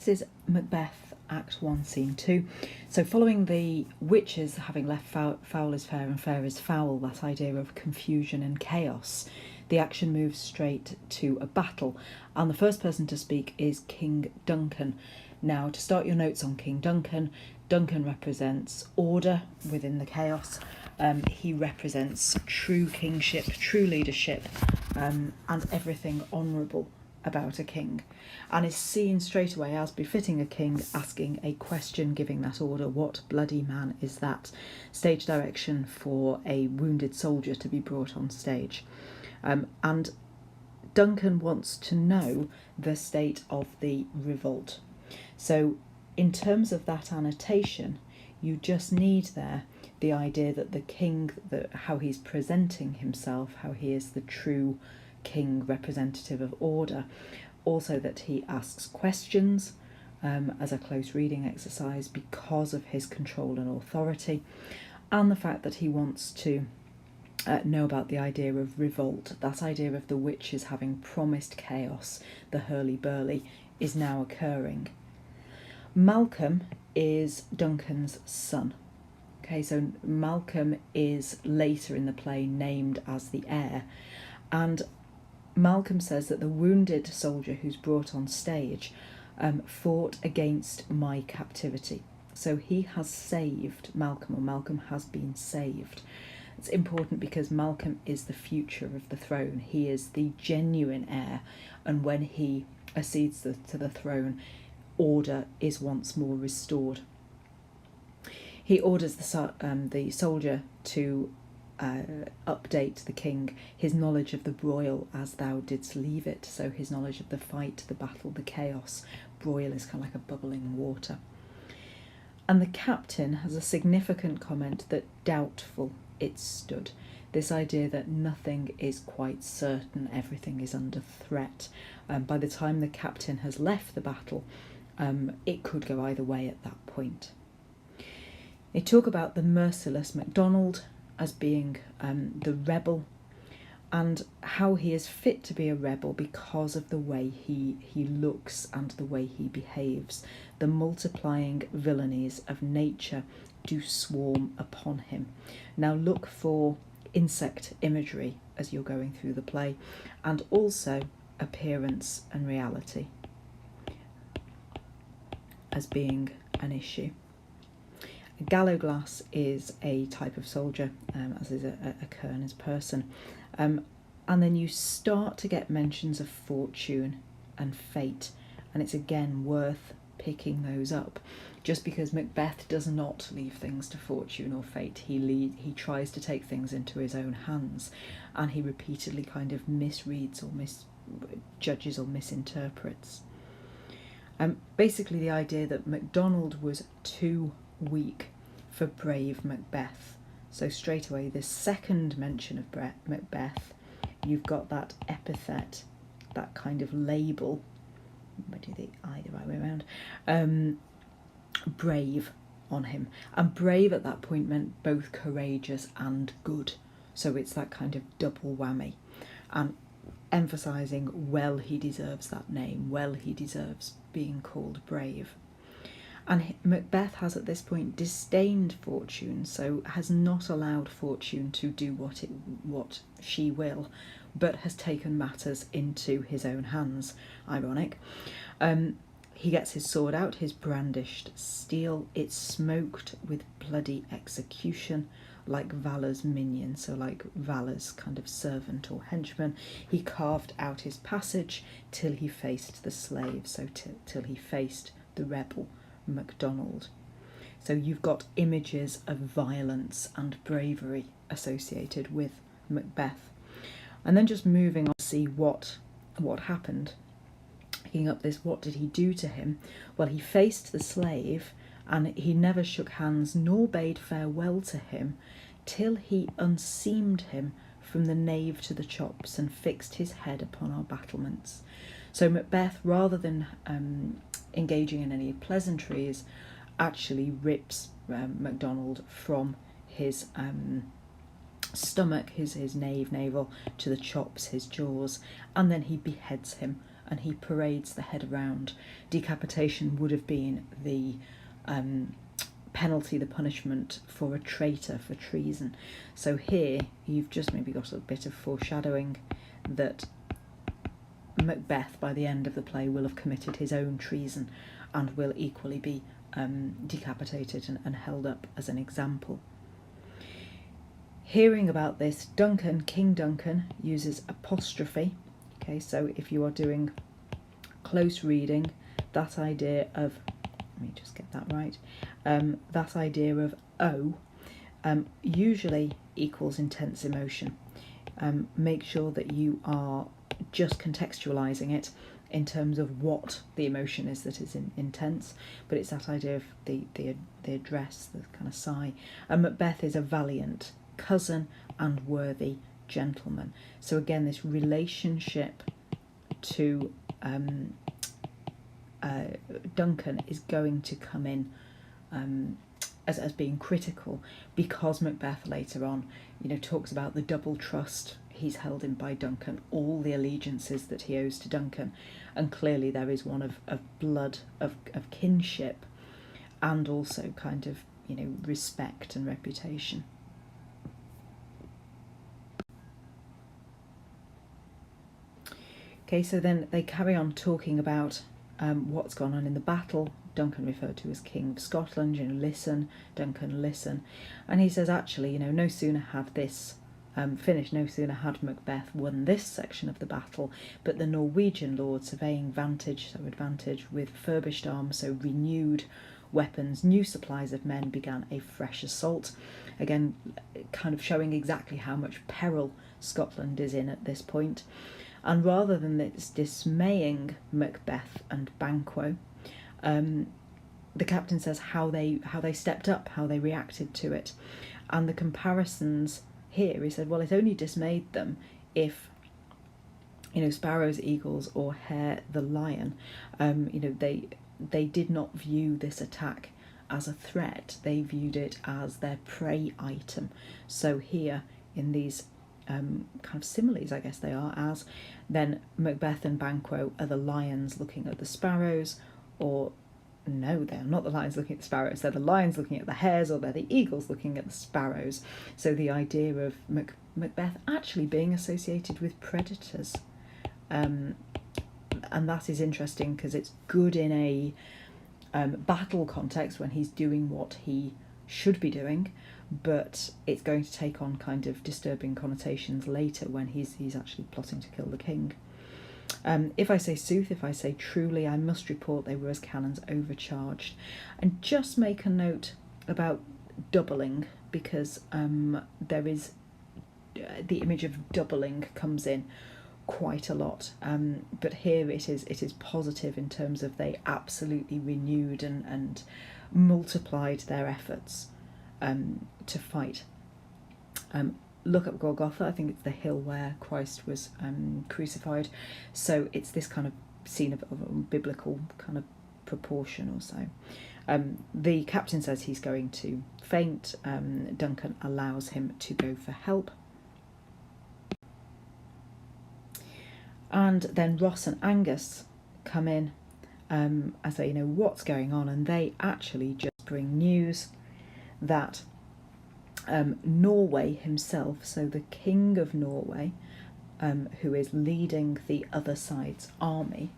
This is Macbeth Act 1, Scene 2. So following the witches having left foul is fair and fair is foul, that idea of confusion and chaos, the action moves straight to a battle. And the first person to speak is King Duncan. Now, to start your notes on King Duncan, Duncan represents order within the chaos. He represents true kingship, true leadership, and everything honourable about a king, and is seen straight away as befitting a king, asking a question, giving that order. What bloody man is that? Stage direction for a wounded soldier to be brought on stage. And Duncan wants to know the state of the revolt. So in terms of that annotation, you just need there the idea that the king, how he's presenting himself, how he is the true king, representative of order. Also that he asks questions as a close reading exercise because of his control and authority, and the fact that he wants to know about the idea of revolt, that idea of the witches having promised chaos, the hurly-burly, is now occurring. Malcolm is Duncan's son. Okay, so Malcolm is later in the play named as the heir, and Malcolm says that the wounded soldier who's brought on stage fought against my captivity. So he has saved Malcolm, or Malcolm has been saved. It's important because Malcolm is the future of the throne. He is the genuine heir, and when he accedes to the throne, order is once more restored. He orders the soldier to update the king, his knowledge of the broil as thou didst leave it. So his knowledge of the fight, the battle, the chaos. Broil is kind of like a bubbling water. And the captain has a significant comment that doubtful it stood. This idea that nothing is quite certain, everything is under threat. By the time the captain has left the battle, it could go either way at that point. They talk about the merciless MacDonald as being the rebel, and how he is fit to be a rebel because of the way he looks and the way he behaves. The multiplying villainies of nature do swarm upon him. Now look for insect imagery as you're going through the play, and also appearance and reality as being an issue. Gallowglass is a type of soldier, as is a kerner's person. And then you start to get mentions of fortune and fate, and it's again worth picking those up. Just because Macbeth does not leave things to fortune or fate, he tries to take things into his own hands, and he repeatedly kind of misreads or misjudges or misinterprets. Basically the idea that MacDonald was too weak for brave Macbeth. So straight away, the second mention of Macbeth, you've got that epithet, that kind of label. I do the I the right way around. Brave on him, and brave at that point meant both courageous and good. So it's that kind of double whammy, and emphasising, well, he deserves that name. Well, he deserves being called brave. And Macbeth has at this point disdained fortune, so has not allowed fortune to do what she will, but has taken matters into his own hands. Ironic. He gets his sword out, his brandished steel. It's smoked with bloody execution, like Valor's minion, so like Valor's kind of servant or henchman. He carved out his passage till he faced the slave, so till he faced the rebel MacDonald. So you've got images of violence and bravery associated with Macbeth. And then just moving on to see what happened. Picking up this, what did he do to him? Well, he faced the slave, and he never shook hands nor bade farewell to him till he unseamed him from the nave to the chops and fixed his head upon our battlements. So Macbeth, rather than engaging in any pleasantries, actually rips MacDonald from his stomach, his navel, to the chops, his jaws, and then he beheads him and he parades the head around. Decapitation would have been the penalty, the punishment for a traitor, for treason. So here you've just maybe got a bit of foreshadowing that Macbeth, by the end of the play, will have committed his own treason and will equally be decapitated and held up as an example. Hearing about this, King Duncan uses apostrophe. Okay, so if you are doing close reading, that idea of, let me just get that right, that idea of O usually equals intense emotion. Make sure that you are just contextualising it in terms of what the emotion is that is intense, but it's that idea of the address, the kind of sigh. And Macbeth is a valiant cousin and worthy gentleman. So again, this relationship to Duncan is going to come in as being critical, because Macbeth later on, talks about the double trust he's held in by Duncan, all the allegiances that he owes to Duncan, and clearly there is one of blood, of kinship, and also kind of respect and reputation. Okay, so then they carry on talking about what's gone on in the battle. Duncan referred to as King of Scotland, listen, Duncan, listen. And he says, actually, no sooner had this finished, no sooner had Macbeth won this section of the battle, but the Norwegian lord, surveying advantage with furbished arms, so renewed weapons, new supplies of men, began a fresh assault. Again, kind of showing exactly how much peril Scotland is in at this point. And rather than this dismaying Macbeth and Banquo, the captain says how they stepped up, how they reacted to it. And the comparisons here, he said, well, it only dismayed them if, sparrows, eagles, or hare the lion, they did not view this attack as a threat. They viewed it as their prey item. So here, in these kind of similes, I guess they are, as then Macbeth and Banquo are the lions looking at the sparrows, or no, they're not the lions looking at the sparrows, they're the lions looking at the hares, or they're the eagles looking at the sparrows. So the idea of Macbeth actually being associated with predators, and that is interesting because it's good in a battle context when he's doing what he should be doing, but it's going to take on kind of disturbing connotations later when he's actually plotting to kill the king. If I say sooth, if I say truly, I must report they were as cannons overcharged. And just make a note about doubling, because there is the image of doubling comes in quite a lot, but here it is positive in terms of they absolutely renewed and multiplied their efforts to fight. Look up Golgotha, I think it's the hill where Christ was crucified, so it's this kind of scene of a biblical kind of proportion or so. The captain says he's going to faint. Duncan allows him to go for help. And then Ross and Angus come in as they know what's going on, and they actually just bring news that Norway himself, so the King of Norway, who is leading the other side's army,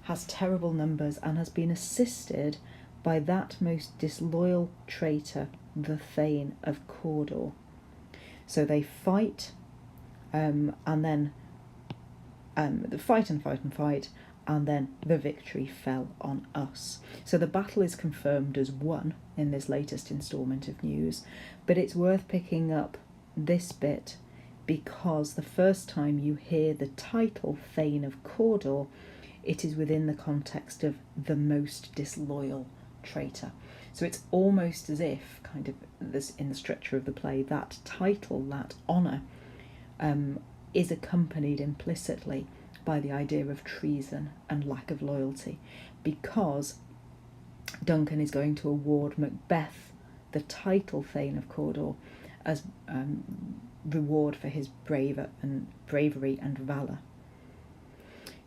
has terrible numbers and has been assisted by that most disloyal traitor, the Thane of Cawdor. So they fight, and then the fight, and then the victory fell on us. So the battle is confirmed as won in this latest instalment of news, but it's worth picking up this bit because the first time you hear the title Thane of Cawdor, it is within the context of the most disloyal traitor. So it's almost as if, kind of this in the structure of the play, that title, that honour, is accompanied implicitly by the idea of treason and lack of loyalty, because Duncan is going to award Macbeth the title Thane of Cawdor as reward for his bravery and valour.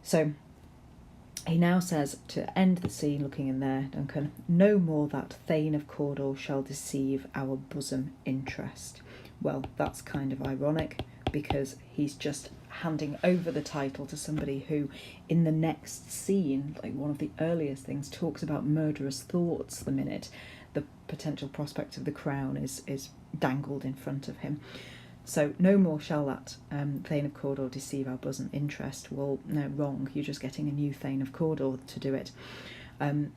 So He now says, to end the scene, looking in there, Duncan, no more that Thane of Cawdor shall deceive our bosom interest. Well, that's kind of ironic, because he's just handing over the title to somebody who, in the next scene, like one of the earliest things, talks about murderous thoughts the minute the potential prospect of the crown is dangled in front of him. So, no more shall that Thane of Cawdor deceive our bosom interest. Well, no, wrong. You're just getting a new Thane of Cawdor to do it. And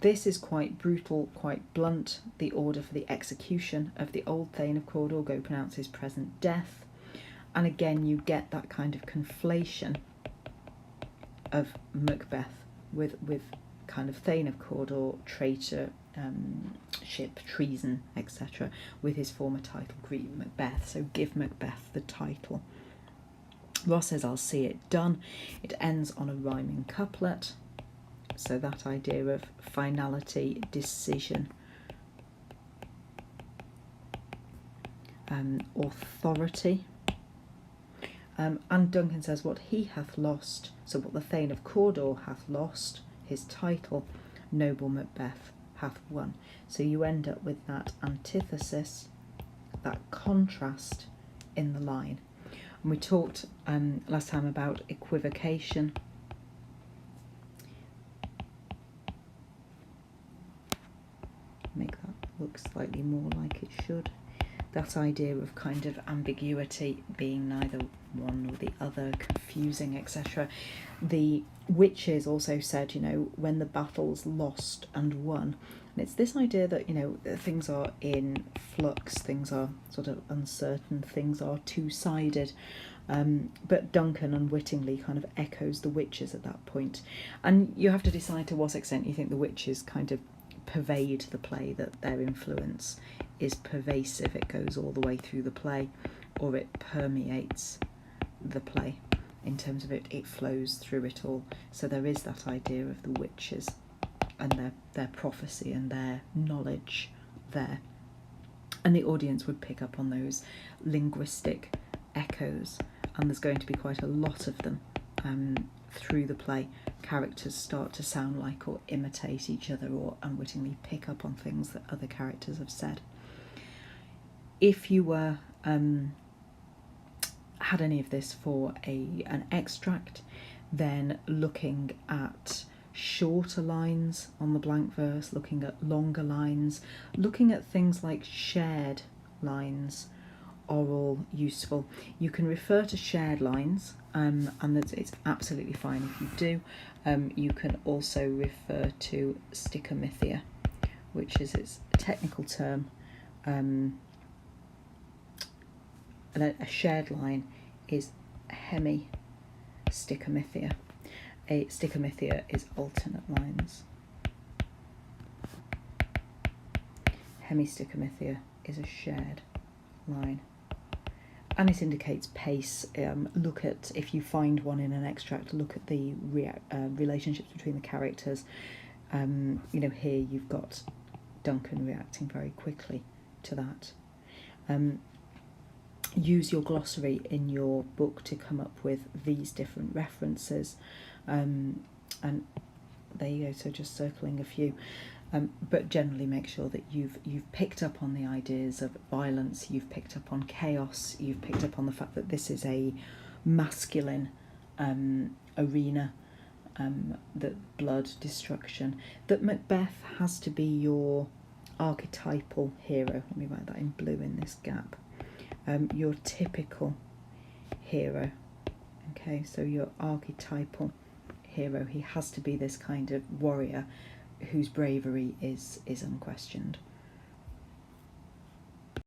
this is quite brutal, quite blunt. The order for the execution of the old Thane of Cawdor, go pronounce his present death. And again, you get that kind of conflation of Macbeth with kind of Thane of Cawdor, traitor, ship, treason, etc., with his former title, Greet Macbeth. So give Macbeth the title. Ross says, I'll see it done. It ends on a rhyming couplet. So that idea of finality, decision, authority. And Duncan says, what he hath lost, so what the Thane of Cawdor hath lost, his title, noble Macbeth hath won. So you end up with that antithesis, that contrast in the line. And we talked last time about equivocation. Make that look slightly more like it should. That idea of kind of ambiguity, being neither one nor the other, confusing, etc. The witches also said, you know, when the battle's lost and won. And it's this idea that, you know, things are in flux, things are sort of uncertain, things are two-sided. But Duncan unwittingly kind of echoes the witches at that point. And you have to decide to what extent you think the witches kind of pervade the play, that their influence is pervasive, it goes all the way through the play, or it permeates the play in terms of it flows through it all. So there is that idea of the witches and their prophecy and their knowledge there. And the audience would pick up on those linguistic echoes, and there's going to be quite a lot of them through the play. Characters start to sound like or imitate each other, or unwittingly pick up on things that other characters have said. If you were had any of this for an extract, then looking at shorter lines on the blank verse, looking at longer lines, looking at things like shared lines are all useful. You can refer to shared lines, and it's absolutely fine if you do. You can also refer to sticomythia, which is its technical term. A shared line is hemi-sticomythia. A sticomythia is alternate lines. Hemi-sticomythia is a shared line. And it indicates pace. Look at, if you find one in an extract, look at the relationships between the characters. You know, here you've got Duncan reacting very quickly to that. Use your glossary in your book to come up with these different references. And there you go, so just circling a few. But generally make sure that you've picked up on the ideas of violence, you've picked up on chaos, you've picked up on the fact that this is a masculine arena, that blood, destruction, that Macbeth has to be your archetypal hero. Let me write that in blue in this gap. Your typical hero. Okay, so your archetypal hero. He has to be this kind of warrior whose bravery is unquestioned.